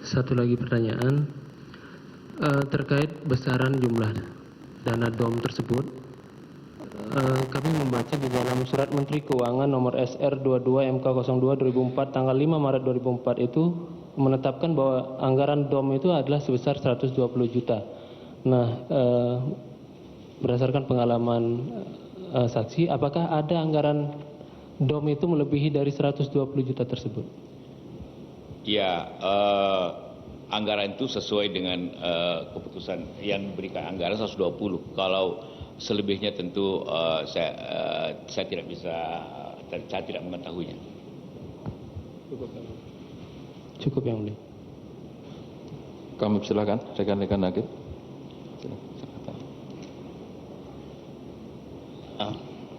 Satu lagi pertanyaan terkait besaran jumlah dana DOM tersebut. Kami membaca di dalam Surat Menteri Keuangan nomor SR 22 MK02 2004 tanggal 5 Maret 2004 itu menetapkan bahwa anggaran DOM itu adalah sebesar 120 juta. Nah, berdasarkan pengalaman saksi, apakah ada anggaran DOM itu melebihi dari 120 juta tersebut? Ya, anggaran itu sesuai dengan keputusan yang diberikan anggaran 120. Kalau selebihnya tentu saya tidak bisa, saya tidak mengetahuinya. Cukup yang mulia. Kami silakan rekan-rekan hakim.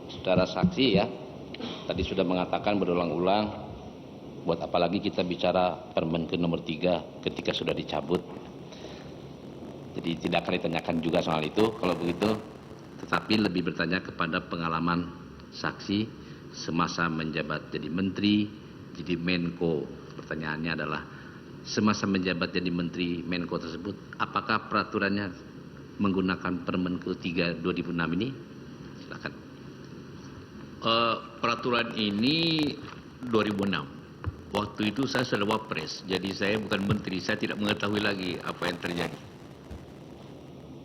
Saudara saksi ya, tadi sudah mengatakan berulang-ulang, buat apalagi kita bicara Permenkeu nomor 3 ketika sudah dicabut. Jadi tidak akan ditanyakan juga soal itu kalau begitu, tetapi lebih bertanya kepada pengalaman saksi semasa menjabat jadi menteri, jadi Menko. Pertanyaannya adalah, semasa menjabat jadi menteri Menko tersebut, apakah peraturannya menggunakan Permenkeu 3 2006 ini? Silakan. Peraturan ini 2006. Waktu itu saya sudah wapres, jadi saya bukan menteri, saya tidak mengetahui lagi apa yang terjadi.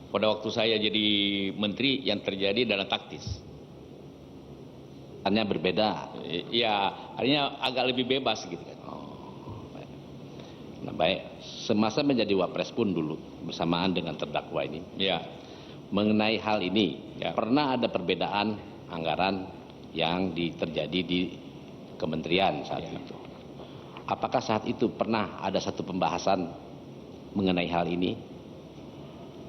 Pada waktu saya jadi menteri, yang terjadi adalah taktis. Hanya berbeda. Ya, artinya agak lebih bebas gitu kan. Baik. Nah, baik. Semasa menjadi wapres pun dulu bersamaan dengan terdakwa ini. Ya. Mengenai hal ini, Ya. pernah ada perbedaan anggaran yang terjadi di kementerian saat itu. Apakah saat itu pernah ada satu pembahasan mengenai hal ini?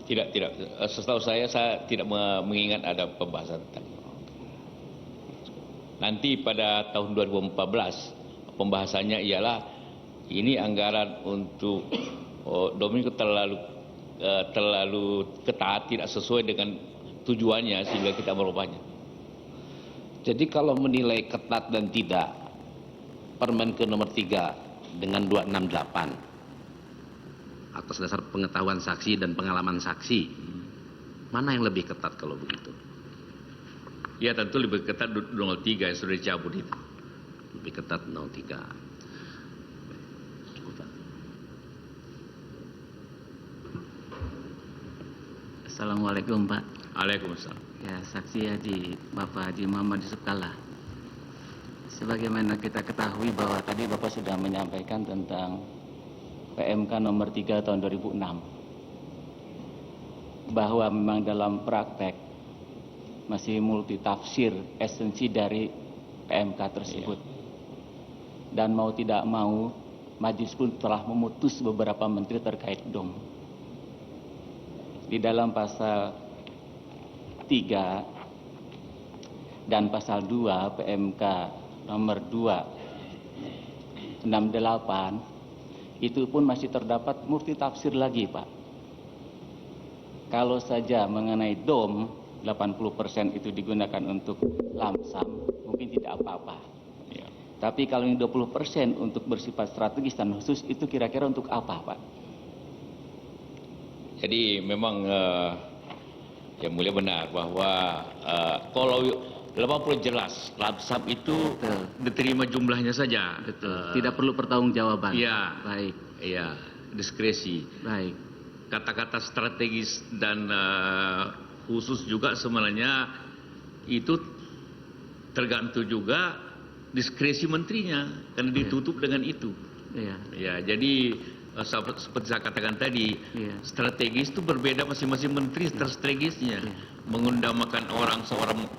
Tidak. Setahu saya tidak mengingat ada pembahasan. Nanti pada tahun 2014 pembahasannya ialah ini anggaran untuk Dominico terlalu ketat, tidak sesuai dengan tujuannya sehingga kita merubahnya. Jadi kalau menilai ketat dan tidak, Permenkeu nomor 3 dengan 268 atas dasar pengetahuan saksi dan pengalaman saksi, mana yang lebih ketat kalau begitu? Ya tentu lebih ketat 03 yang sudah dicabut itu. Lebih ketat 03. Cukup, Pak. Assalamualaikum Pak. Waalaikumsalam. Ya, saksi Haji Bapak Haji Muhammad Yusuf Kalla. Sebagaimana kita ketahui bahwa tadi Bapak sudah menyampaikan tentang PMK nomor 3 tahun 2006. Bahwa memang dalam praktek masih multitafsir esensi dari PMK tersebut. Dan mau tidak mau, Majelis pun telah memutus beberapa menteri terkait DOM. Di dalam pasal 3 dan pasal 2 PMK nomor 268 itu pun masih terdapat multitafsir lagi, Pak. Kalau saja mengenai DOM 80% itu digunakan untuk lamsam, mungkin tidak apa-apa. Ya. Tapi kalau ini 20% untuk bersifat strategis dan khusus, itu kira-kira untuk apa, Pak? Jadi memang yang mulia benar bahwa kalau 80 jelas lamsam itu Betul. diterima jumlahnya saja. Betul. Tidak perlu pertanggungjawaban. Iya. Baik. Iya, diskresi. Baik. Kata-kata strategis dan khusus juga sebenarnya itu tergantung juga diskresi menterinya karena ditutup dengan itu. Iya. Ya, jadi seperti saya katakan tadi, Iya. strategis itu berbeda masing-masing menteri strategisnya. Iya. Mengundangkan orang seorang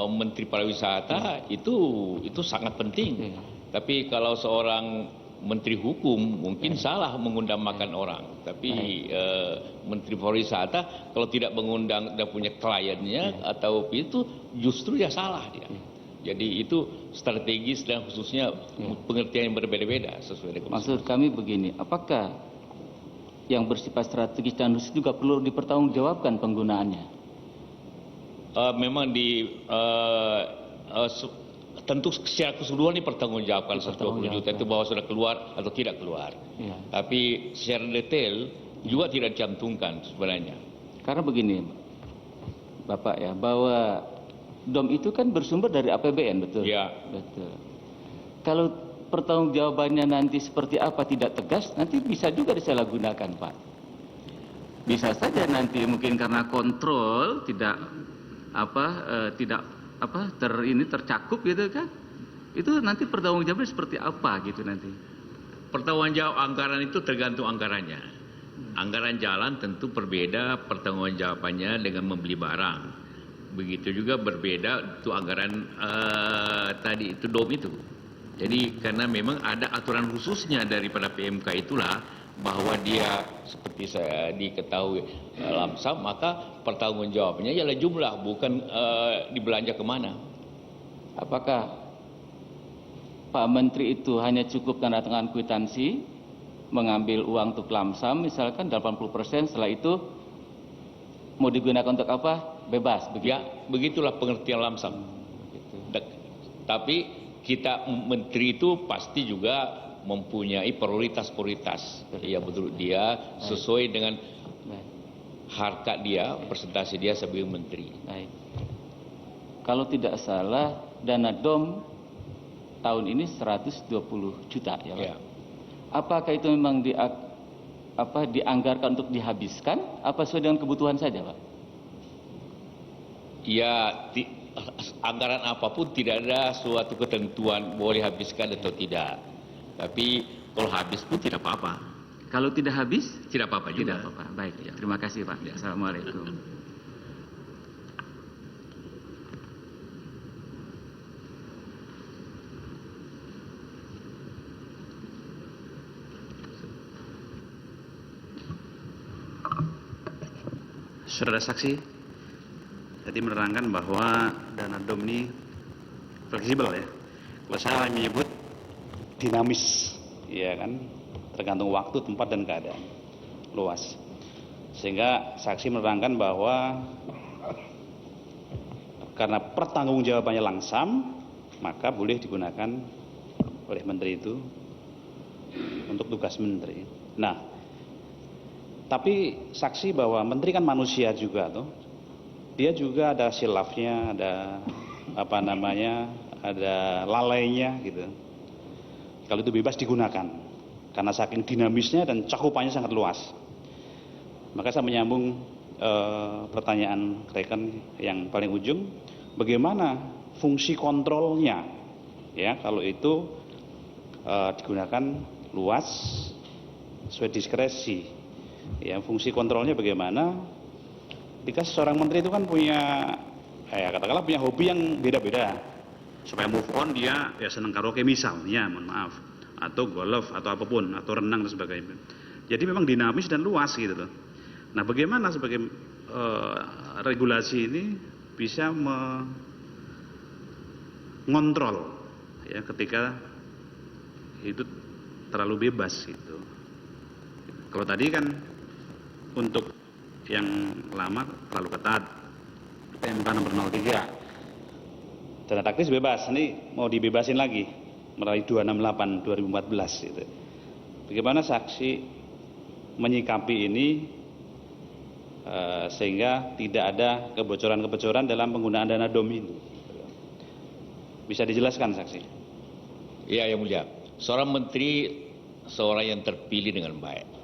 menteri pariwisata itu sangat penting. Iya. Tapi kalau seorang menteri hukum mungkin salah mengundangkan orang. Tapi menteri pariwisata kalau tidak mengundang dan punya kliennya atau itu justru ya salah dia. Jadi itu strategis dan khususnya pengertian yang berbeda-beda sesuai dengan Maksud kami begini, apakah yang bersifat strategis dan khusus juga perlu dipertanggungjawabkan penggunaannya? memang tentu secara keseluruhan dipertanggungjawabkan 120 juta itu bahwa sudah keluar atau tidak keluar. Ya. Tapi secara detail juga tidak dicantumkan sebenarnya. Karena begini, Bapak ya, bahwa DOM itu kan bersumber dari APBN, betul? Ya. Betul. Kalau pertanggungjawabannya nanti seperti apa tidak tegas, nanti bisa juga disalahgunakan, Pak. Bisa saja nanti mungkin karena kontrol tidak tercakup gitu kan? Itu nanti pertanggungjawabannya seperti apa gitu nanti? Pertanggungjawab anggaran itu tergantung anggarannya. Anggaran jalan tentu berbeda pertanggungjawabannya dengan membeli barang. Begitu juga berbeda itu anggaran tadi itu DOM itu. Jadi karena memang ada aturan khususnya daripada PMK itulah bahwa dia seperti saya diketahui lamsam, maka pertanggungjawabannya ialah jumlah, bukan dibelanja kemana. Apakah Pak Menteri itu hanya cukup tanda tangan kwitansi, mengambil uang untuk lamsam misalkan 80%, setelah itu mau digunakan untuk apa? Bebas, begitu? Ya, begitulah pengertian lamsam. Tapi kita menteri itu pasti juga mempunyai prioritas-prioritas. Ya betul, dia sesuai dengan harkat dia, presentasi dia sebagai menteri. Baik. Kalau tidak salah dana DOM tahun ini 120 juta ya Pak? Ya. Apakah itu memang dianggarkan untuk dihabiskan, apa sesuai dengan kebutuhan saja Pak? Ya, anggaran apapun tidak ada suatu ketentuan boleh habiskan atau tidak. Tapi kalau habis pun tidak apa-apa. Kalau tidak habis? Tidak apa-apa juga. Tidak apa-apa. Baik, terima kasih Pak. Assalamualaikum. Saudara saksi, tadi menerangkan bahwa dana DOM ini fleksibel ya. Kalau saya menyebut dinamis, ya kan, tergantung waktu, tempat dan keadaan, luas. Sehingga saksi menerangkan bahwa karena pertanggungjawabannya langsam, maka boleh digunakan oleh menteri itu untuk tugas menteri. Nah, tapi saksi bahwa menteri kan manusia juga tuh. Dia juga ada silafnya, ada ada lalainya gitu. Kalau itu bebas digunakan. Karena saking dinamisnya dan cakupannya sangat luas. Maka saya menyambung pertanyaan rekan yang paling ujung, bagaimana fungsi kontrolnya? Ya, kalau itu digunakan luas sesuai diskresi. Ya, fungsi kontrolnya bagaimana? Ketika seorang menteri itu kan punya, katakanlah punya hobi yang beda-beda. Supaya move on dia ya senang karaoke misalnya, mohon maaf, atau golf atau apapun, atau renang dan sebagainya. Jadi memang dinamis dan luas gitu loh. Nah, bagaimana sebagai regulasi ini bisa mengontrol ya ketika itu terlalu bebas gitu. Kalau tadi kan untuk yang lama terlalu ketat, PMK nomor 03. Dana taktis bebas, ini mau dibebasin lagi melalui 268 2014 gitu. Bagaimana saksi menyikapi ini sehingga tidak ada kebocoran-kebocoran dalam penggunaan dana DOM ini? Bisa dijelaskan saksi? Ya, yang mulia. Seorang menteri seorang yang terpilih dengan baik.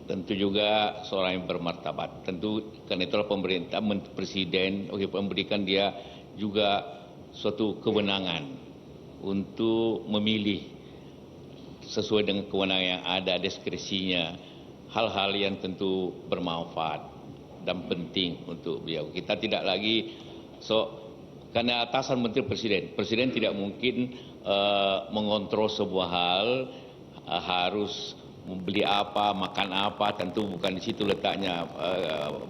Tentu juga seorang yang bermartabat. Tentu karena itulah pemerintah, presiden memberikan dia juga suatu kewenangan untuk memilih sesuai dengan kewenangan yang ada, diskresinya, hal-hal yang tentu bermanfaat dan penting untuk beliau. Kita tidak lagi karena atasan menteri presiden tidak mungkin mengontrol sebuah hal, harus membeli apa, makan apa, tentu bukan di situ letaknya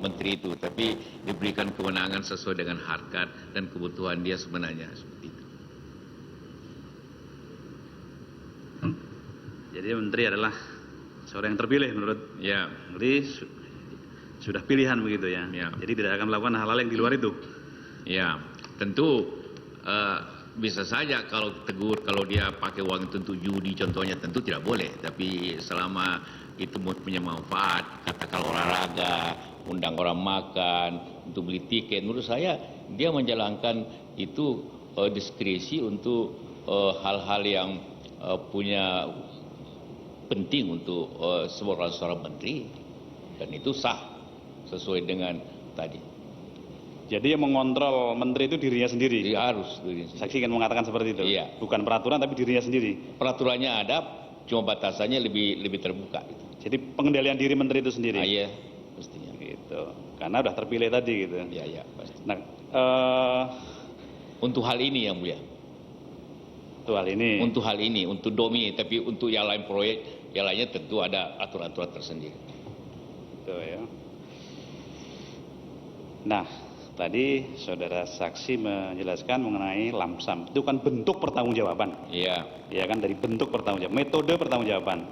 menteri itu, tapi diberikan kewenangan sesuai dengan harkat dan kebutuhan dia sebenarnya seperti itu. Jadi menteri adalah seorang yang terpilih menurut Ya, menteri sudah pilihan begitu ya. Ya. Jadi tidak akan melakukan hal-hal yang di luar itu. ya, tentu bisa saja kalau tegur, kalau dia pakai uang itu untuk judi contohnya tentu tidak boleh. Tapi selama itu punya manfaat, katakan olahraga, undang orang makan, untuk beli tiket, menurut saya dia menjalankan itu diskresi untuk hal-hal yang punya penting untuk seorang menteri, dan itu sah sesuai dengan tadi. Jadi yang mengontrol menteri itu dirinya sendiri. Dia harus dirinya sendiri. Saksi kan mengatakan seperti itu. Iya. Bukan peraturan tapi dirinya sendiri. Peraturannya ada, cuma batasannya lebih terbuka. Gitu. Jadi pengendalian diri menteri itu sendiri. Iya, pastinya. Gitu. Karena udah terpilih tadi gitu. Iya, pasti. Nah, untuk hal ini yang mulia. untuk hal ini. Untuk hal ini, untuk domi, tapi untuk yang lain proyek, yang lainnya tentu ada aturan-aturan tersendiri. Gitu ya. Nah, tadi saudara saksi menjelaskan mengenai lamsam. Itu kan bentuk pertanggungjawaban. Iya. Ya kan, dari bentuk pertanggungjawaban, metode pertanggungjawaban.